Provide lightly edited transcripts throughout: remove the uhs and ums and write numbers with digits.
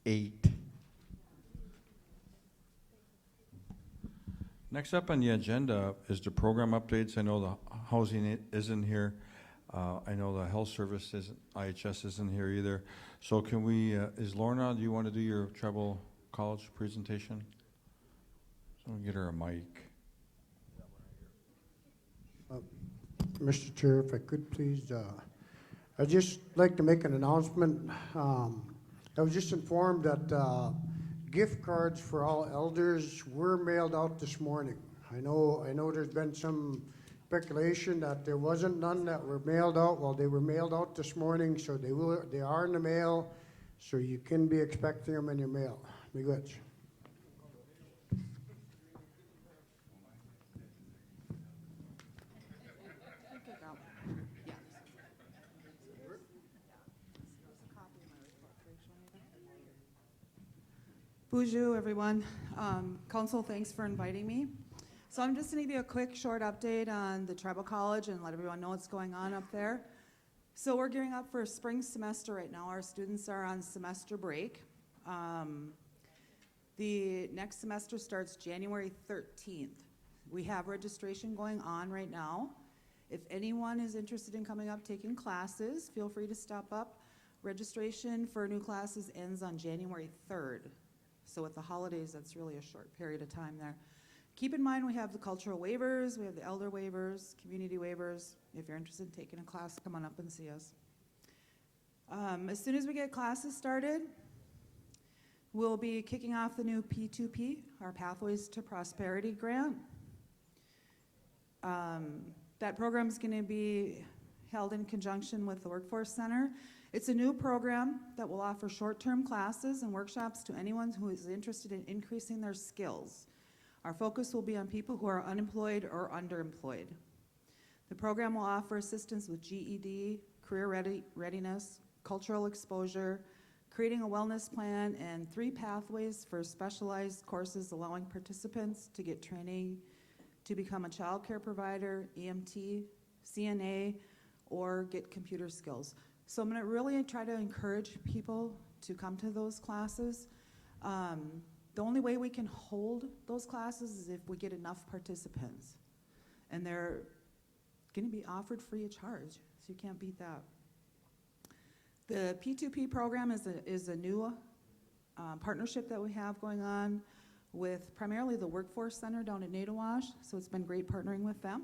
8. Next up on the agenda is the program updates. I know the housing isn't here. I know the health service isn't, IHS isn't here either. So can we, is Lorna, do you want to do your tribal college presentation? So we'll get her a mic. Mr. Chair, if I could please, I'd just like to make an announcement. I was just informed that gift cards for all elders were mailed out this morning. I know there's been some speculation that there wasn't none that were mailed out. Well, they were mailed out this morning, so they are in the mail, so you can be expecting them in your mail. Be good. Bonjour, everyone. Council, thanks for inviting me. So I'm just going to give you a quick, short update on the tribal college and let everyone know what's going on up there. So we're gearing up for spring semester right now. Our students are on semester break. The next semester starts January 13th. We have registration going on right now. If anyone is interested in coming up taking classes, feel free to stop up. Registration for new classes ends on January 3rd. So with the holidays, that's really a short period of time there. Keep in mind we have the cultural waivers, we have the elder waivers, community waivers. If you're interested in taking a class, come on up and see us. As soon as we get classes started, we'll be kicking off the new P2P, our Pathways to Prosperity grant. That program is going to be held in conjunction with the Workforce Center. It's a new program that will offer short-term classes and workshops to anyone who is interested in increasing their skills. Our focus will be on people who are unemployed or underemployed. The program will offer assistance with GED, career readiness, cultural exposure, creating a wellness plan, and 3 pathways for specialized courses allowing participants to get training to become a child care provider, EMT, CNA, or get computer skills. So I'm going to really try to encourage people to come to those classes. The only way we can hold those classes is if we get enough participants. And they're going to be offered free of charge, so you can't beat that. The P2P program is a new partnership that we have going on with primarily the Workforce Center down at Nadawash, so it's been great partnering with them.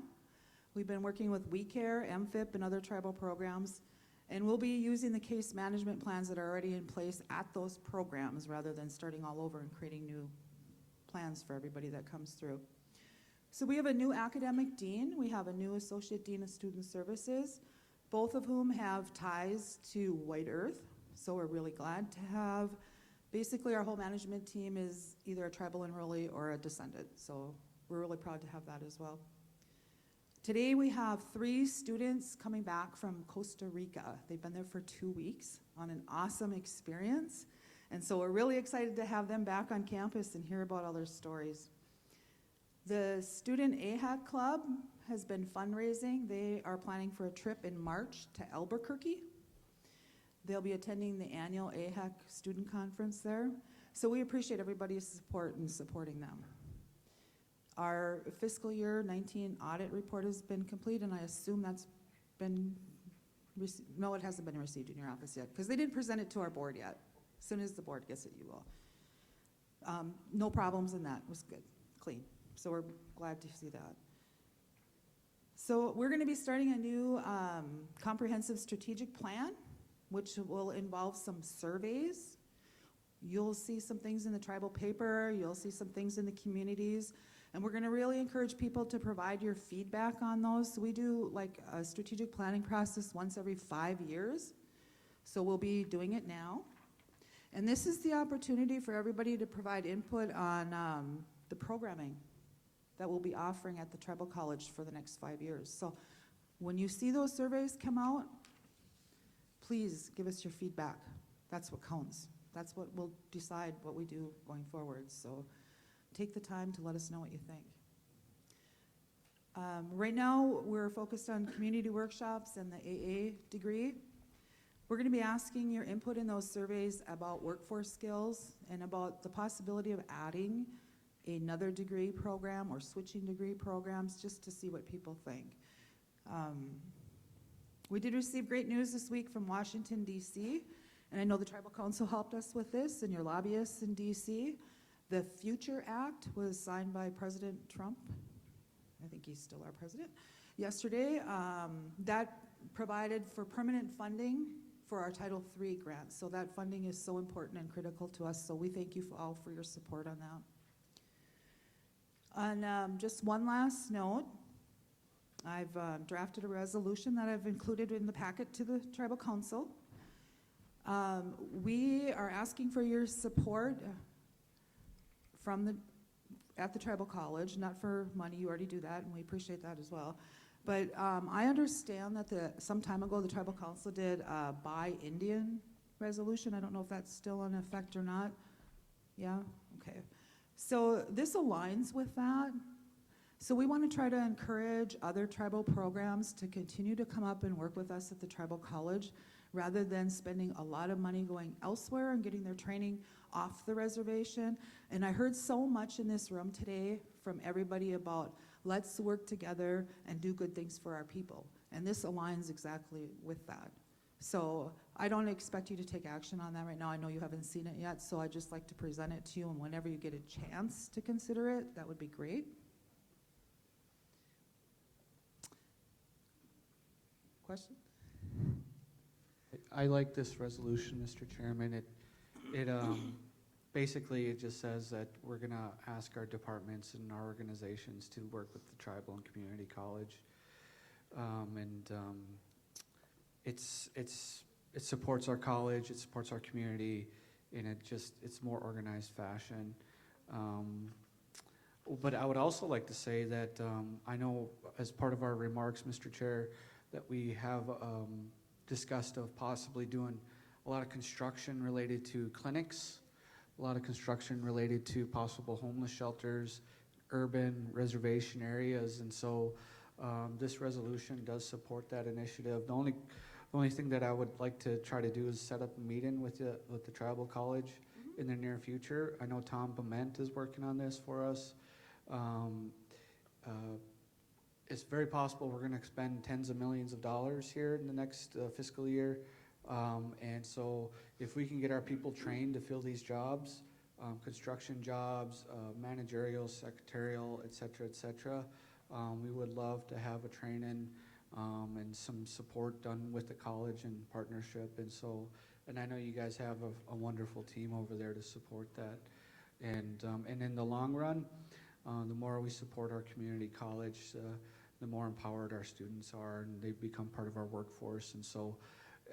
We've been working with WeCare, MFIP, and other tribal programs. And we'll be using the case management plans that are already in place at those programs rather than starting all over and creating new plans for everybody that comes through. So we have a new academic dean. We have a new associate dean of student services, both of whom have ties to White Earth. So we're really glad to have, basically our whole management team is either a tribal enrollee or a descendant. So we're really proud to have that as well. Today we have 3 students coming back from Costa Rica. They've been there for 2 weeks on an awesome experience. And so we're really excited to have them back on campus and hear about all their stories. The Student AHAC Club has been fundraising. They are planning for a trip in March to Albuquerque. They'll be attending the annual AHAC student conference there. So we appreciate everybody's support in supporting them. Our fiscal year 19 audit report has been complete, and I assume that's been, no, it hasn't been received in your office yet, because they didn't present it to our board yet. As soon as the board gets it, you will. No problems in that. It was good, clean. So we're glad to see that. So we're going to be starting a new comprehensive strategic plan, which will involve some surveys. You'll see some things in the tribal paper. You'll see some things in the communities. And we're going to really encourage people to provide your feedback on those. So we do like a strategic planning process once every 5 years. So we'll be doing it now. And this is the opportunity for everybody to provide input on the programming that we'll be offering at the tribal college for the next 5 years. So when you see those surveys come out, please give us your feedback. That's what counts. That's what will decide what we do going forward. So take the time to let us know what you think. Right now, we're focused on community workshops and the AA degree. We're going to be asking your input in those surveys about workforce skills and about the possibility of adding another degree program or switching degree programs just to see what people think. We did receive great news this week from Washington, D.C., and I know the Tribal Council helped us with this and your lobbyists in D.C. The Future Act was signed by President Trump. I think he's still our president. Yesterday, that provided for permanent funding for our Title III grant. So that funding is so important and critical to us. So we thank you all for your support on that. On just one last note, I've drafted a resolution that I've included in the packet to the Tribal Council. We are asking for your support at the Tribal College, not for money, you already do that, and we appreciate that as well. But I understand that some time ago the Tribal Council did a Buy Indian resolution. I don't know if that's still in effect or not. Yeah? Okay. So this aligns with that. So we want to try to encourage other tribal programs to continue to come up and work with us at the Tribal College rather than spending a lot of money going elsewhere and getting their training off the reservation. And I heard so much in this room today from everybody about let's work together and do good things for our people. And this aligns exactly with that. So I don't expect you to take action on that right now. I know you haven't seen it yet, so I'd just like to present it to you, and whenever you get a chance to consider it, that would be great. Question? I like this resolution, Mr. Chairman. It basically it just says that we're going to ask our departments and our organizations to work with the Tribal and Community College, it supports our college, it supports our community, and it's more organized fashion. But I would also like to say that I know as part of our remarks, Mr. Chair, that we have discussed of possibly doing a lot of construction related to clinics, a lot of construction related to possible homeless shelters, urban reservation areas, and so this resolution does support that initiative. The only thing that I would like to try to do is set up a meeting with the Tribal College in the near future. I know Tom Bement is working on this for us. It's very possible we're going to spend tens of millions of dollars here in the next fiscal year. And so if we can get our people trained to fill these jobs, construction jobs, managerial, secretarial, et cetera, we would love to have a training and some support done with the college in partnership. And I know you guys have a wonderful team over there to support that. And in the long run, the more we support our community college, the more empowered our students are, and they become part of our workforce. And so,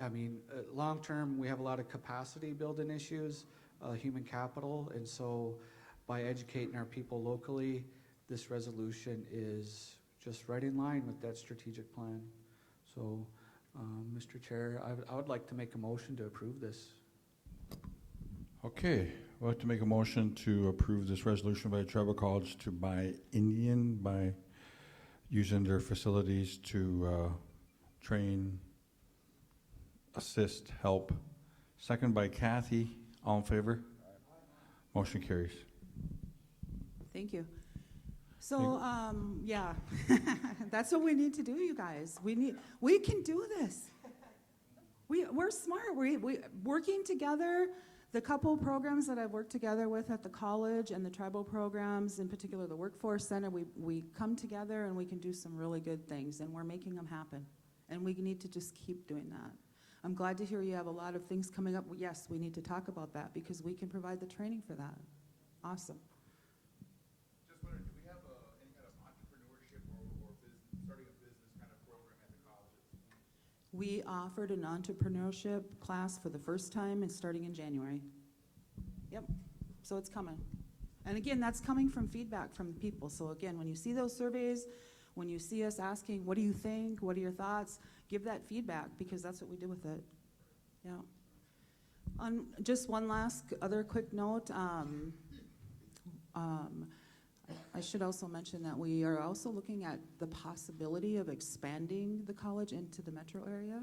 I mean, long term, we have a lot of capacity building issues, human capital, and so by educating our people locally, this resolution is just right in line with that strategic plan. So, Mr. Chair, I would like to make a motion to approve this. Okay, we'll have to make a motion to approve this resolution by the Tribal College to buy Indian by using their facilities to train, assist, help. Second by Kathy. All in favor? Motion carries. Thank you. So, yeah, that's what we need to do, you guys. We can do this. We're smart. We working together. The couple programs that I've worked together with at the college and the tribal programs, in particular the Workforce Center, we come together and we can do some really good things, and we're making them happen. And we need to just keep doing that. I'm glad to hear you have a lot of things coming up. Yes, we need to talk about that because we can provide the training for that. Awesome. Just wondering, do we have any kind of entrepreneurship or business, starting a business kind of program at the colleges? We offered an entrepreneurship class for the first time and starting in January. Yep, so it's coming. And again, that's coming from feedback from people. So again, when you see those surveys, when you see us asking, what do you think, what are your thoughts, give that feedback because that's what we do with it. Yeah. On just one last other quick note, I should also mention that we are also looking at the possibility of expanding the college into the metro area.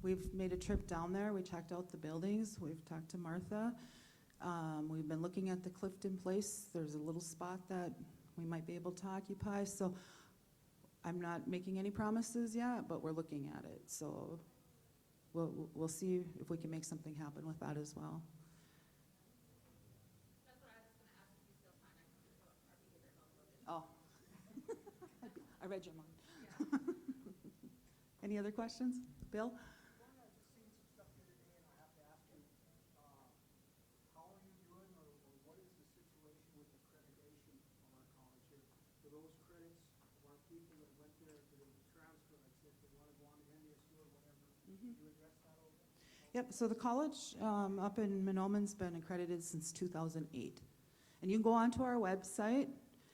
We've made a trip down there. We checked out the buildings. We've talked to Martha. We've been looking at the Clifton Place. There's a little spot that we might be able to occupy. So I'm not making any promises yet, but we're looking at it. So we'll see if we can make something happen with that as well. Oh, I read your mind. Any other questions? Bill? Yep, so the college up in Monoman's been accredited since 2008. And you can go onto our website,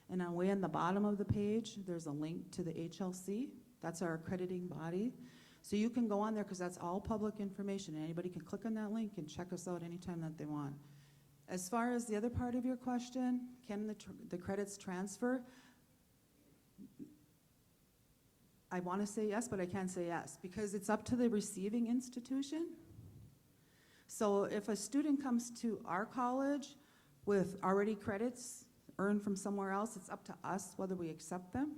and way in the bottom of the page, there's a link to the HLC. That's our accrediting body. So you can go on there because that's all public information. Anybody can click on that link and check us out anytime that they want. As far as the other part of your question, can the credits transfer? I want to say yes, but I can't say yes because it's up to the receiving institution. So if a student comes to our college with already credits earned from somewhere else, it's up to us whether we accept them.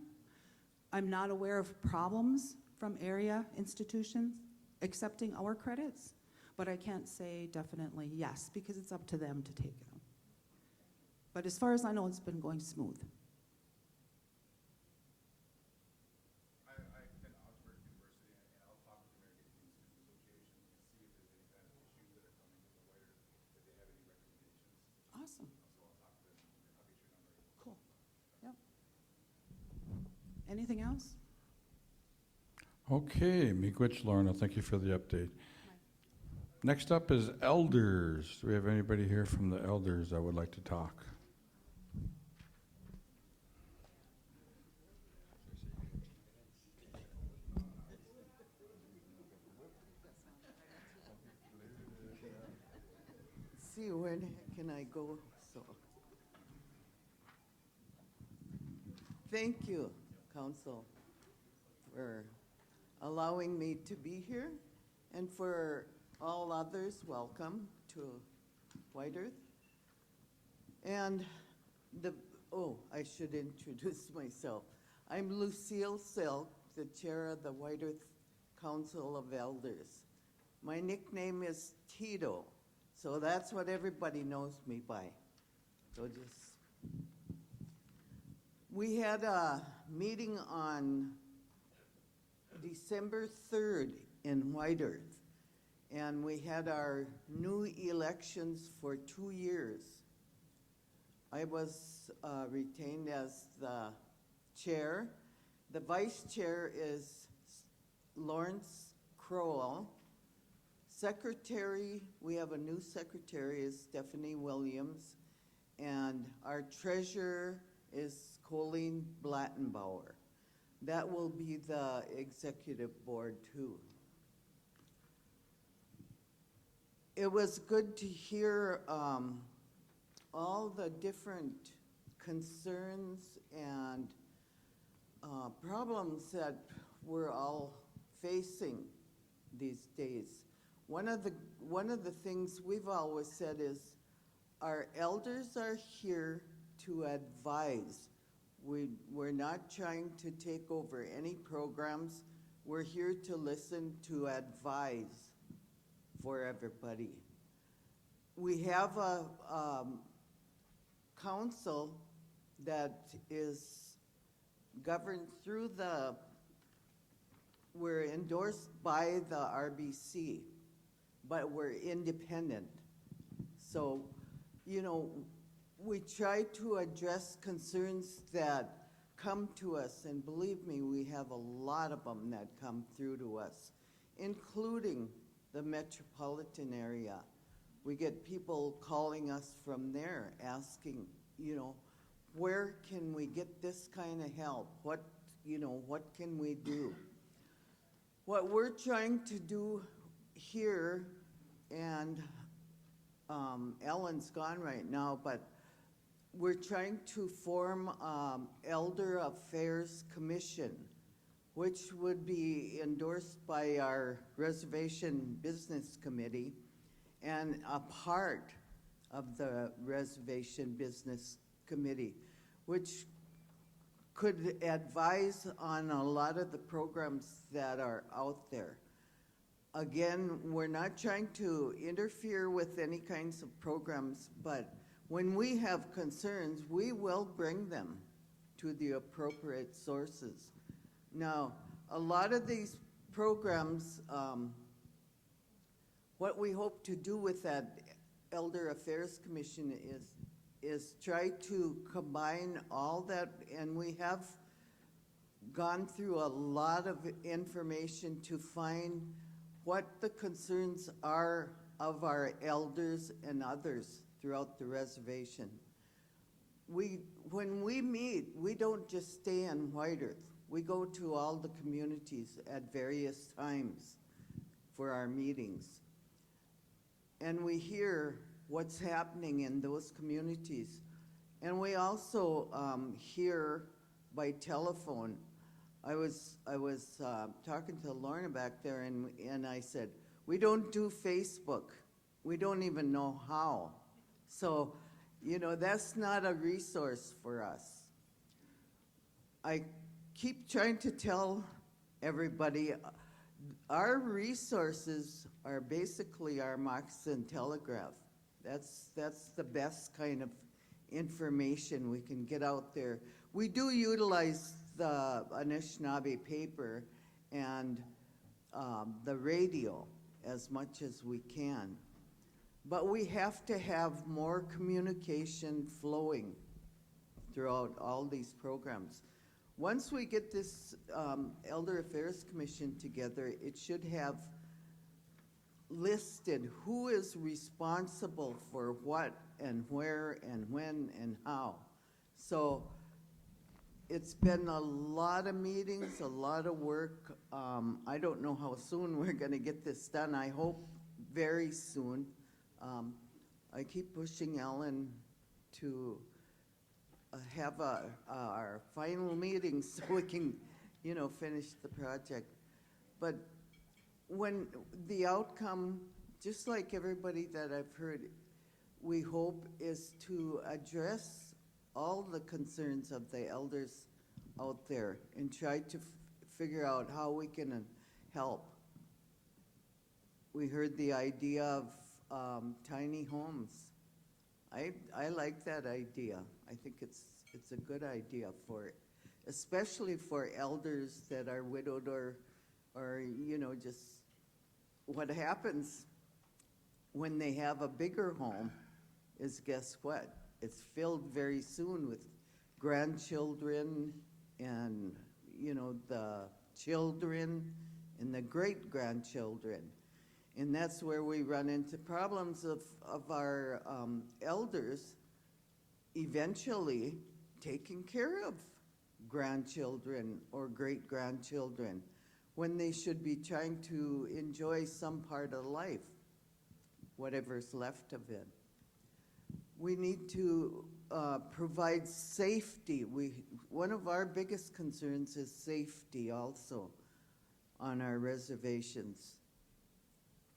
I'm not aware of problems from area institutions accepting our credits, but I can't say definitely yes because it's up to them to take them. But as far as I know, it's been going smooth. I attend Augsburg University, and I'll talk with the American Indian Student Association and see if there's any kind of issues that are coming from the waiters, if they have any recommendations. Awesome. So I'll talk to them, and I'll get your number. Cool. Yep. Anything else? Okay, Miigwech, Lorna, thank you for the update. Next up is elders. Do we have anybody here from the elders that would like to talk? See, where the heck can I go? So, thank you, Council, for allowing me to be here, and for all others, welcome to White Earth. And I should introduce myself. I'm Lucille Silk, the chair of the White Earth Council of Elders. My nickname is Tito, so that's what everybody knows me by. So we had a meeting on December 3rd in White Earth, and we had our new elections for 2 years. I was retained as the chair. The vice chair is Lawrence Crowell. Secretary, we have a new secretary, is Stephanie Williams, and our treasurer is Colleen Blattenbauer. That will be the executive board too. It was good to hear all the different concerns and problems that we're all facing these days. One of the things we've always said is our elders are here to advise. We're not trying to take over any programs. We're here to listen, to advise for everybody. We have a council that is governed through we're endorsed by the RBC, but we're independent. So, we try to address concerns that come to us, and believe me, we have a lot of them that come through to us, including the metropolitan area. We get people calling us from there asking, where can we get this kind of help? What can we do? What we're trying to do here, and Ellen's gone right now, but we're trying to form Elder Affairs Commission which would be endorsed by our Reservation Business Committee and a part of the Reservation Business Committee, which could advise on a lot of the programs that are out there. Again, we're not trying to interfere with any kinds of programs, but when we have concerns, we will bring them to the appropriate sources. Now, a lot of these programs, what we hope to do with that Elder Affairs Commission is try to combine all that, and we have gone through a lot of information to find what the concerns are of our elders and others throughout the reservation. When we meet, we don't just stay in White Earth. We go to all the communities at various times for our meetings. And we hear what's happening in those communities. And we also hear by telephone. I was talking to Lorna back there, and I said, we don't do Facebook. We don't even know how. So, you know, that's not a resource for us. I keep trying to tell everybody, our resources are basically our Moccasin Telegraph. That's the best kind of information we can get out there. We do utilize the Anishinaabe paper and the radio as much as we can. But we have to have more communication flowing throughout all these programs. Once we get this Elder Affairs Commission together, it should have listed who is responsible for what and where and when and how. So it's been a lot of meetings, a lot of work. I don't know how soon we're going to get this done. I hope very soon. I keep pushing Ellen to have our final meeting so we can, you know, finish the project. But when the outcome, just like everybody that I've heard, we hope is to address all the concerns of the elders out there and try to figure out how we can help. We heard the idea of tiny homes. I like that idea. I think it's a good idea especially for elders that are widowed or you know, just what happens when they have a bigger home is, guess what? It's filled very soon with grandchildren and, you know, the children and the great-grandchildren. And that's where we run into problems of our elders eventually taking care of grandchildren or great-grandchildren when they should be trying to enjoy some part of life, whatever's left of it. We need to provide safety. One of our biggest concerns is safety also on our reservations.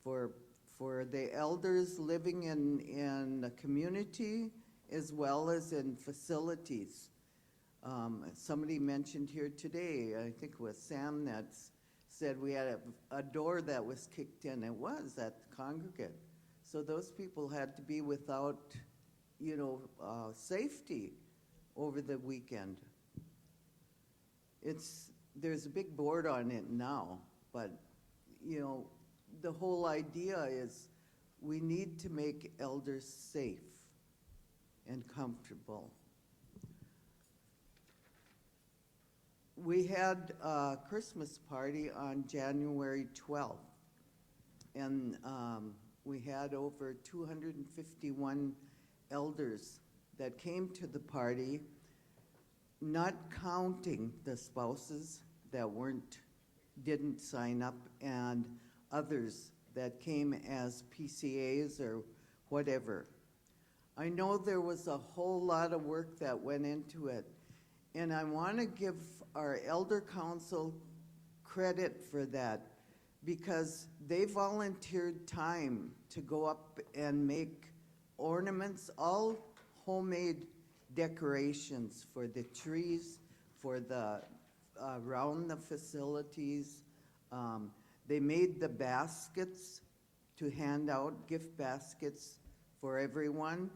For the elders living in the community as well as in facilities. Somebody mentioned here today, I think it was Sam, that said we had a door that was kicked in. It was at the congregate. So those people had to be without, you know, safety over the weekend. There's a big board on it now, but, you know, the whole idea is we need to make elders safe and comfortable. We had a Christmas party on January 12th, and we had over 251 elders that came to the party, not counting the spouses that didn't sign up and others that came as PCAs or whatever. I know there was a whole lot of work that went into it, and I want to give our elder council credit for that because they volunteered time to go up and make ornaments, all homemade decorations for the trees, for the around the facilities. They made the baskets to hand out, gift baskets for everyone.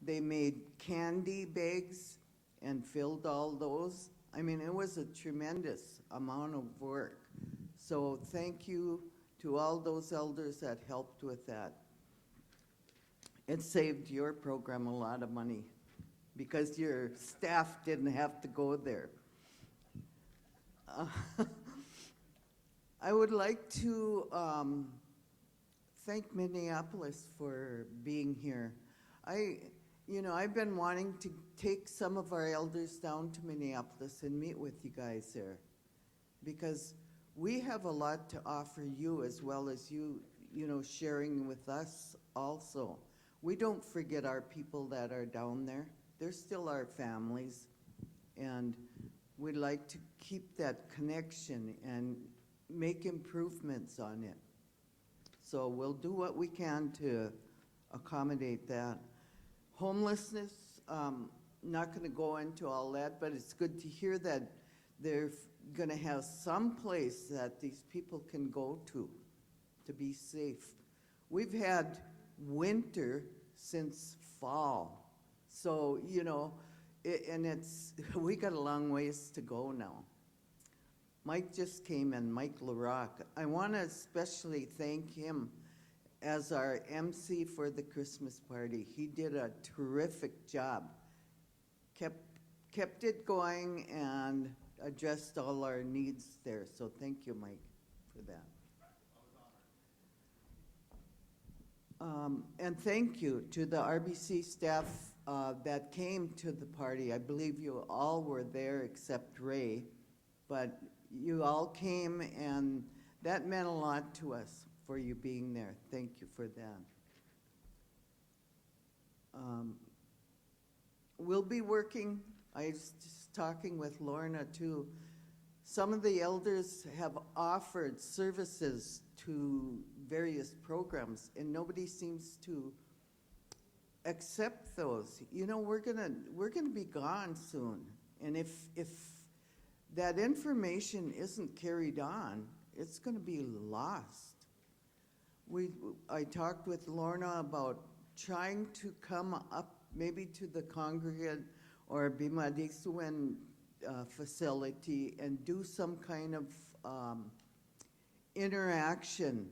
They made candy bags and filled all those. I mean, it was a tremendous amount of work. So thank you to all those elders that helped with that. It saved your program a lot of money because your staff didn't have to go there. I would like to thank Minneapolis for being here. I've been wanting to take some of our elders down to Minneapolis and meet with you guys there because we have a lot to offer you as well as you sharing with us also. We don't forget our people that are down there. They're still our families, and we'd like to keep that connection and make improvements on it. So we'll do what we can to accommodate that. Homelessness, not going to go into all that, but it's good to hear that they're going to have some place that these people can go to be safe. We've had winter since fall, so we got a long ways to go now. Mike just came in, Mike LaRock. I want to especially thank him as our MC for the Christmas party. He did a terrific job. Kept it going and addressed all our needs there. So thank you, Mike, for that. And thank you to the RBC staff that came to the party. I believe you all were there except Ray, but you all came, and that meant a lot to us for you being there. Thank you for that. We'll be working, I was just talking with Lorna too. Some of the elders have offered services to various programs, and nobody seems to accept those. We're gonna be gone soon, and if that information isn't carried on, it's gonna be lost. I talked with Lorna about trying to come up maybe to the congregate or Bimadisuan facility and do some kind of interaction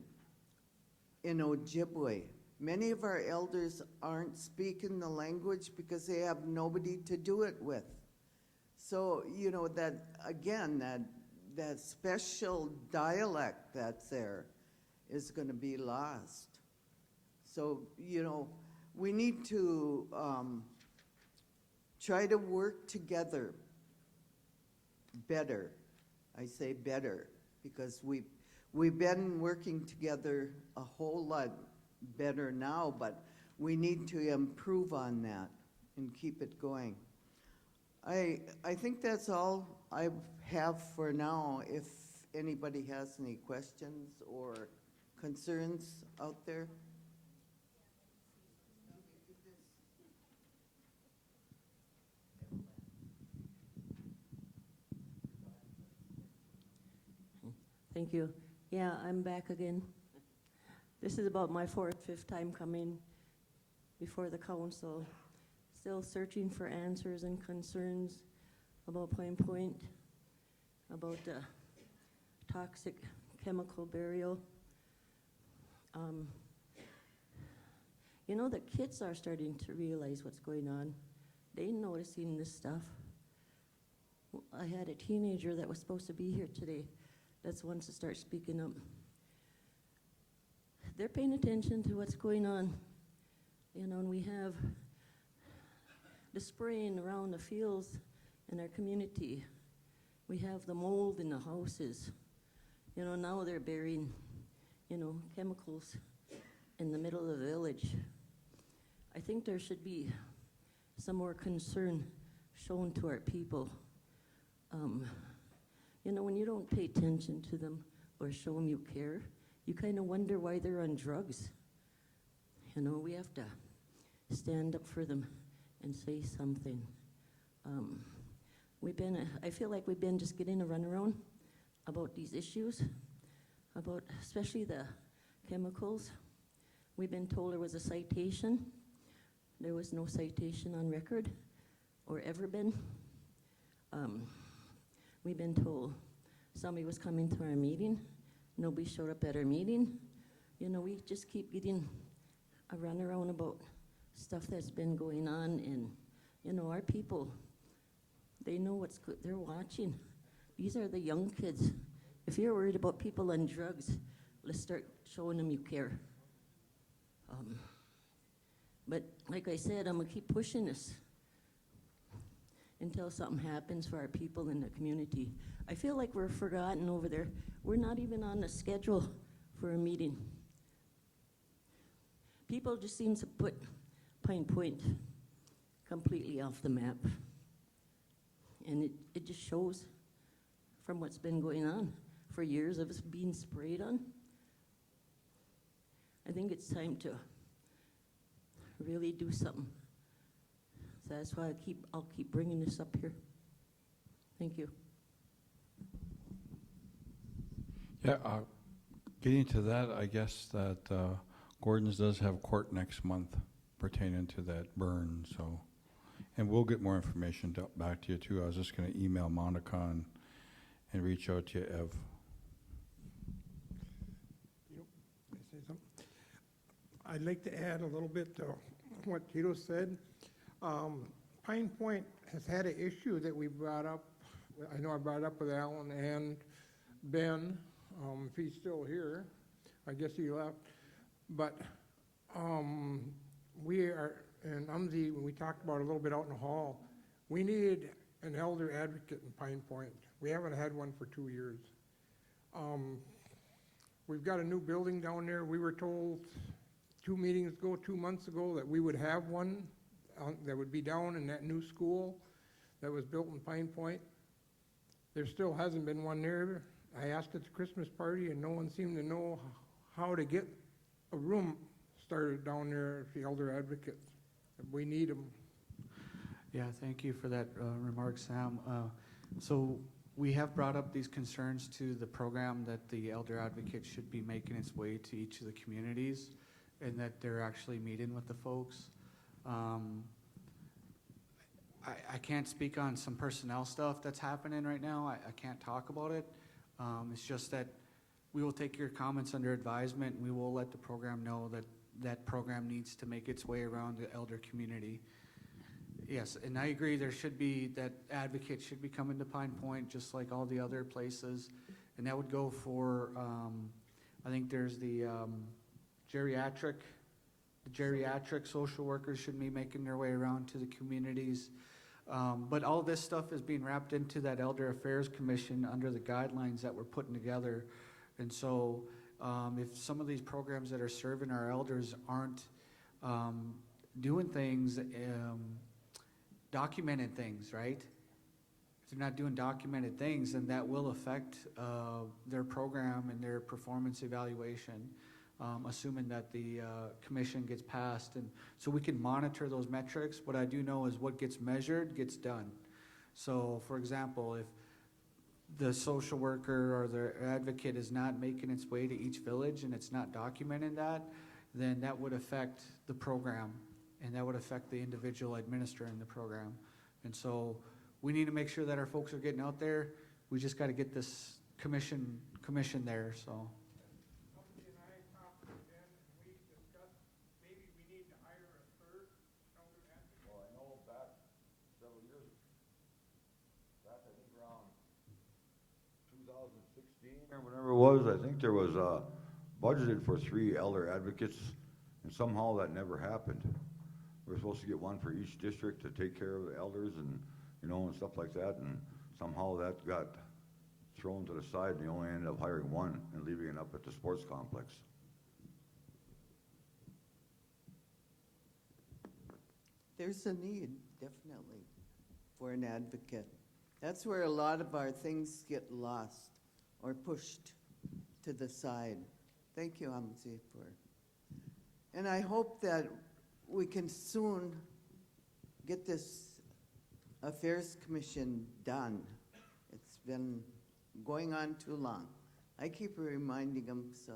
in Ojibwe. Many of our elders aren't speaking the language because they have nobody to do it with. So, that special dialect that's there is going to be lost. So, we need to try to work together better. I say better because we've been working together a whole lot better now, but we need to improve on that and keep it going. I think that's all I have for now. If anybody has any questions or concerns out there. Thank you. Yeah, I'm back again. This is about my fifth time coming before the council. Still searching for answers and concerns about Point, about the toxic chemical burial. The kids are starting to realize what's going on. They're noticing this stuff. I had a teenager that was supposed to be here today that's wants to start speaking up. They're paying attention to what's going on. And we have the spraying around the fields in our community. We have the mold in the houses. Now they're burying, chemicals in the middle of the village. I think there should be some more concern shown to our people. You know, when you don't pay attention to them or show them you care, you kind of wonder why they're on drugs. You know, we have to stand up for them and say something. I feel like we've been just getting a runaround about these issues, about especially the chemicals. We've been told there was a citation. There was no citation on record or ever been. We've been told somebody was coming to our meeting. Nobody showed up at our meeting. You know, we just keep getting a runaround about stuff that's been going on, and you know, our people, they know what's good. They're watching. These are the young kids. If you're worried about people on drugs, let's start showing them you care. But like I said, I'm gonna keep pushing this until something happens for our people in the community. I feel like we're forgotten over there. We're not even on the schedule for a meeting. People just seem to put Pine Point completely off the map. And it just shows from what's been going on for years of us being sprayed on. I think it's time to really do something. So that's why I'll keep bringing this up here. Thank you. Yeah, getting to that, I guess that Gordon's does have court next month pertaining to that burn, so, and we'll get more information back to you too. I was just gonna email Monica and reach out to you, Ev. Can I say something? I'd like to add a little bit to what Tito said. Pine Point has had an issue that we brought up. I know I brought it up with Alan and Ben, if he's still here. I guess he left. But we are, and UMSI, when we talked about it a little bit out in the hall, we need an elder advocate in Pine Point. We haven't had one for 2 years. We've got a new building down there. We were told 2 months ago, that we would have one that would be down in that new school that was built in Pine Point. There still hasn't been one there. I asked at the Christmas party, and no one seemed to know how to get a room started down there at the elder advocates. We need them. Yeah, thank you for that remark, Sam. So we have brought up these concerns to the program that the elder advocate should be making its way to each of the communities, and that they're actually meeting with the folks. I can't speak on some personnel stuff that's happening right now. I can't talk about it. It's just that we will take your comments under advisement, and we will let the program know that that program needs to make its way around the elder community. Yes, and I agree, there should be, that advocate should be coming to Pine Point just like all the other places. And that would go for, I think there's the geriatric social workers should be making their way around to the communities. But all this stuff is being wrapped into that Elder Affairs Commission under the guidelines that we're putting together. And so if some of these programs that are serving our elders aren't doing things, documented things, right? If they're not doing documented things, then that will affect their program and their performance evaluation, assuming that the commission gets passed. And so we can monitor those metrics. What I do know is what gets measured gets done. So for example, if the social worker or the advocate is not making its way to each village and it's not documenting that, then that would affect the program, and that would affect the individual administering the program. And so we need to make sure that our folks are getting out there. We just got to get this commission there, so. Somebody and I talked to Ben, and we discussed maybe we need to hire a third elder advocate. Well, I know back several years, back I think around 2016 or whatever it was, I think there was budgeted for 3 elder advocates, and somehow that never happened. We were supposed to get one for each district to take care of the elders and, you know, and stuff like that, and somehow that got thrown to the side, and they only ended up hiring one and leaving it up at the sports complex. There's a need, definitely, for an advocate. That's where a lot of our things get lost or pushed to the side. Thank you, Hamzi, and I hope that we can soon get this Affairs Commission done. It's been going on too long. I keep reminding them, so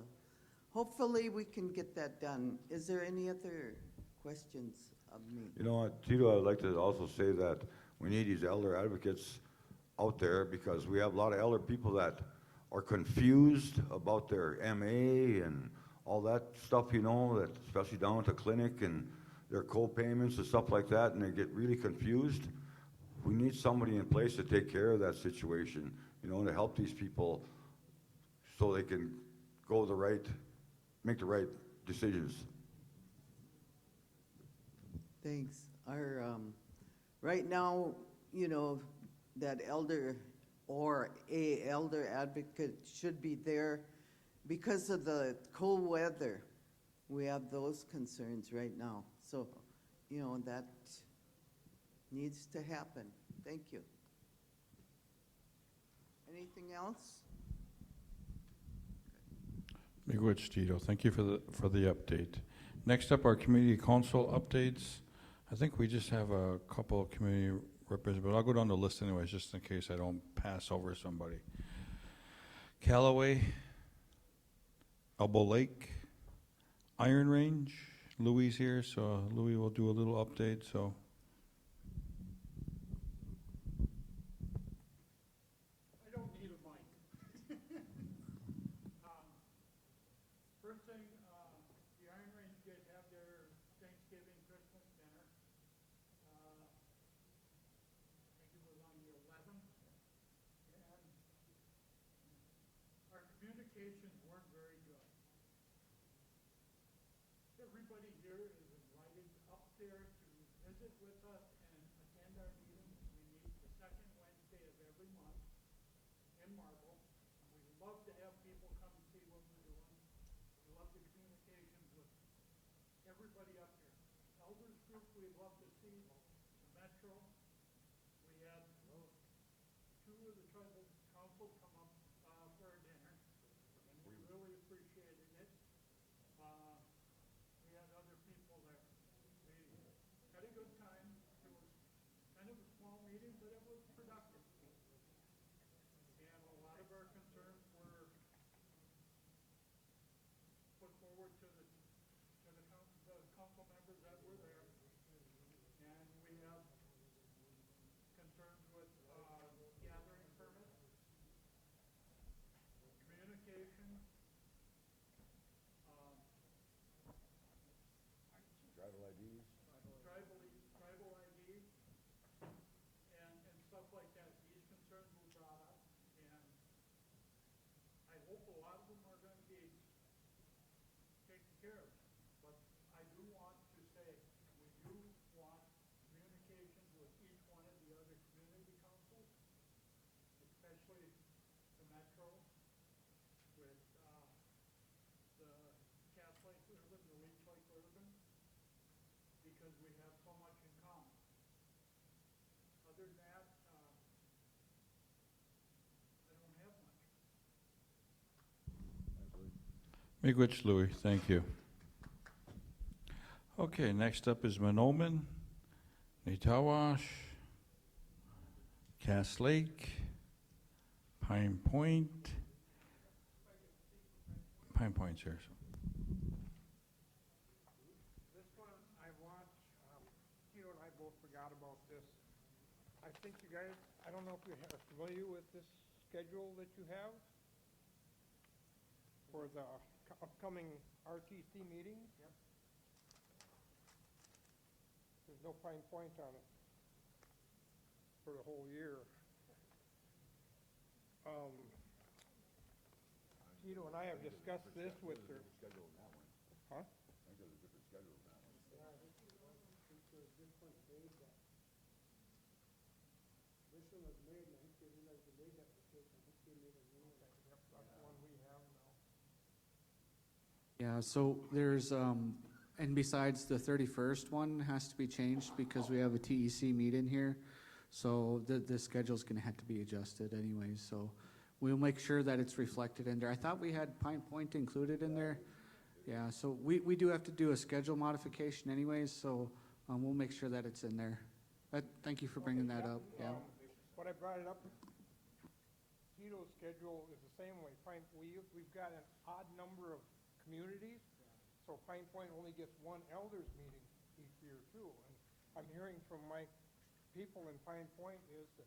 hopefully we can get that done. Is there any other questions of me? You know what, Tito, I'd like to also say that we need these elder advocates out there because we have a lot of elder people that are confused about their MA and all that stuff, you know, that especially down at the clinic and their co-payments and stuff like that, and they get really confused. We need somebody in place to take care of that situation, you know, to help these people so they can make the right decisions. Thanks. Our, right now, you know, that elder or a elder advocate should be there because of the cold weather. We have those concerns right now. So, you know, that needs to happen. Thank you. Anything else? Miigwech, Tito. Thank you for the update. Next up, our community council updates. I think we just have a couple of community representatives, but I'll go down the list anyways, just in case I don't pass over somebody. Callaway, Elbow Lake, Iron Range. Louis here, so Louis will do a little update. So. I don't need a mic. First thing, the Iron Range did have their Thanksgiving, Christmas dinner. I think it was on the 11th. And our communications weren't very good. Everybody here is invited up there to visit with us and attend our meetings. We meet the second Wednesday of every month in Marble. We love to have people come and see what we're doing. We love the communications with everybody up here. Elders group, we love to see. The Metro, we had two of the tribal council come up for a dinner, and we really appreciated it. We had other people there. We had a good time. It was kind of a small meeting, but it was productive. And a lot of our concerns were put forward to the council members that were there. And we have concerns with gathering permits, communication, tribal IDs, and stuff like that. These concerns were brought up, and I hope a lot of them are going to be taken care of. But I do want to say, we do want communications with each one of the other community councils, especially the Metro, with the Cass Lake Urban, the Leech Lake Urban, because we have so much in common. Other than that, I don't have much. Miigwech, Louis. Thank you. Okay, next up is Manoman, Nitawash, Cass Lake, Pine Point. Pine Point's here. So. This one I want, Tito and I both forgot about this. I think you guys, I don't know if you are familiar with this schedule that you have for the upcoming RTC meetings. Yep. There's no Pine Point on it for the whole year. Tito and I have discussed this with her. Huh? I think there's a different schedule on that one. Yeah, I think it was. I think there's different days that. This one was made, and I think they realized the date application. I think they made a new one. Yep, that's the one we have now. Yeah, so there's, and besides the 31st one has to be changed because we have a TEC meeting here. So the schedule's gonna have to be adjusted anyways, so we'll make sure that it's reflected in there. I thought we had Pine Point included in there. Yeah, so we do have to do a schedule modification anyways, so we'll make sure that it's in there. Thank you for bringing that up, yeah. What I brought it up, Tito's schedule is the same way. We've got an odd number of communities, so Pine Point only gets one elders meeting each year too. And I'm hearing from my people in Pine Point is that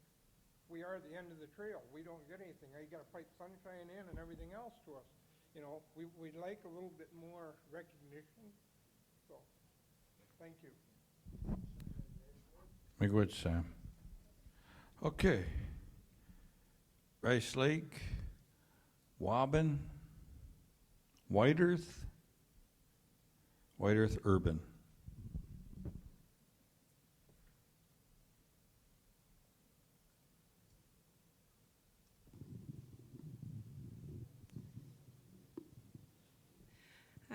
we are the end of the trail. We don't get anything. You gotta pipe sunshine in and everything else to us. You know, we'd like a little bit more recognition, so, thank you. Miigwech, Sam. Okay. Rice Lake, Wobbin, White Earth Urban.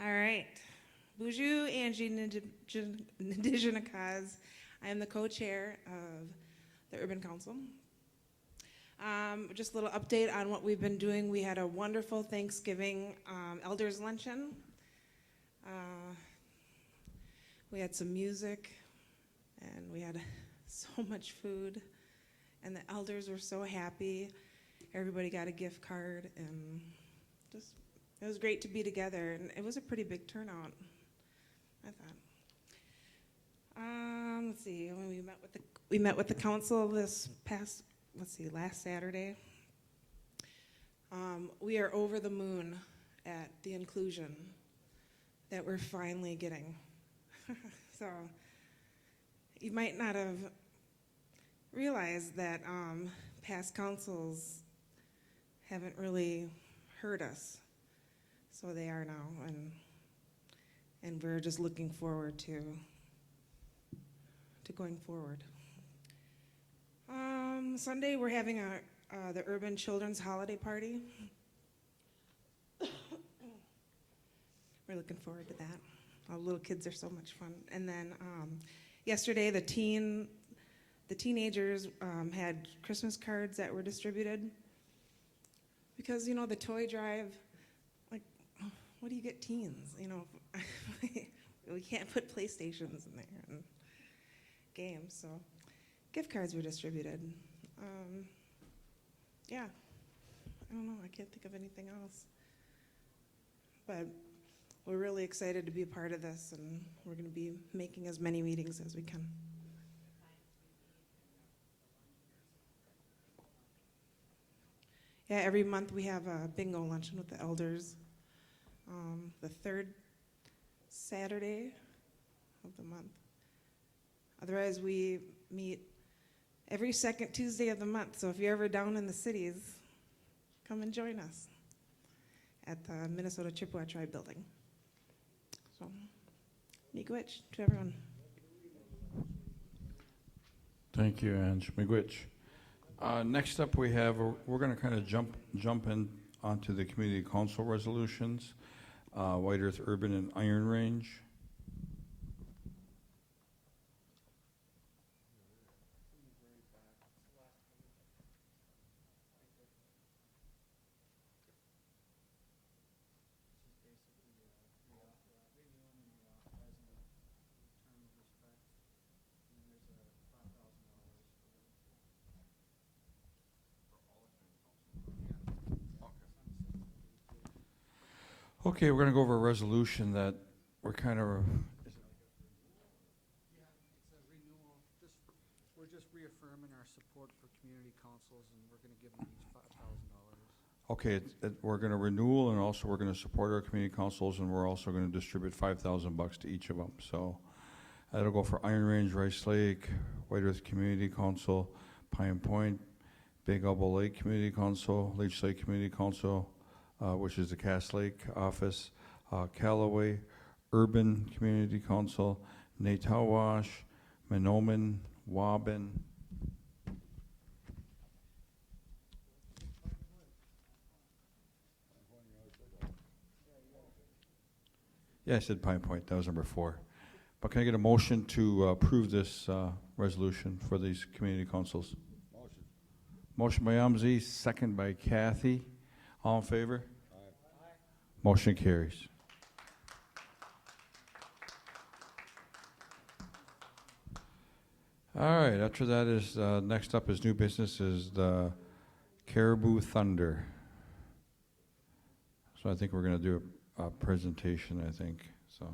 All right. Bonjour, Angie Ndijanakaz. I am the co-chair of the Urban Council. Just a little update on what we've been doing. We had a wonderful Thanksgiving elders luncheon. We had some music, and we had so much food, and the elders were so happy. Everybody got a gift card, and just it was great to be together, and it was a pretty big turnout, I thought. Let's see, when we met with the council this past, last Saturday. We are over the moon at the inclusion that we're finally getting. So you might not have realized that past councils haven't really heard us. So they are now, and we're just looking forward to going forward. Sunday we're having the Urban Children's Holiday Party. We're looking forward to that. All the little kids are so much fun. And then yesterday the teenagers had Christmas cards that were distributed because the toy drive. What do you get teens? We can't put PlayStations in there and games, so gift cards were distributed. Yeah, I don't know, I can't think of anything else. But we're really excited to be a part of this, and we're going to be making as many meetings as we can. Yeah, every month we have a bingo luncheon with the elders. The third Saturday of the month. Otherwise, we meet every second Tuesday of the month. So if you're ever down in the cities, come and join us at the Minnesota Chippewa Tribe Building. So, miigwech to everyone. Thank you, Ange. Miigwech. Next up, we're going to kind of jump in onto the community council resolutions. White Earth Urban and Iron Range. Okay, we're going to go over a resolution that we're kind of. Yeah, it's a renewal. We're just reaffirming our support for community councils, and we're going to give them each $5,000. Okay, we're going to renewal, and also we're going to support our community councils, and we're also going to distribute $5,000 to each of them. So that'll go for Iron Range, Rice Lake, White Earth Community Council, Pine Point, Big Elbow Lake Community Council, Leech Lake Community Council, which is the Cass Lake office, Callaway, Urban Community Council, Natawash, Menomin, Wobbin. Yeah, I said Pine Point. That was number 4. But can I get a motion to approve this resolution for these community councils? Motion. Motion by Umzie, second by Kathy. All in favor? Motion carries. All right, after that is, next up is new business is the Caribou Thunder. So I think we're going to do a presentation, I think, so.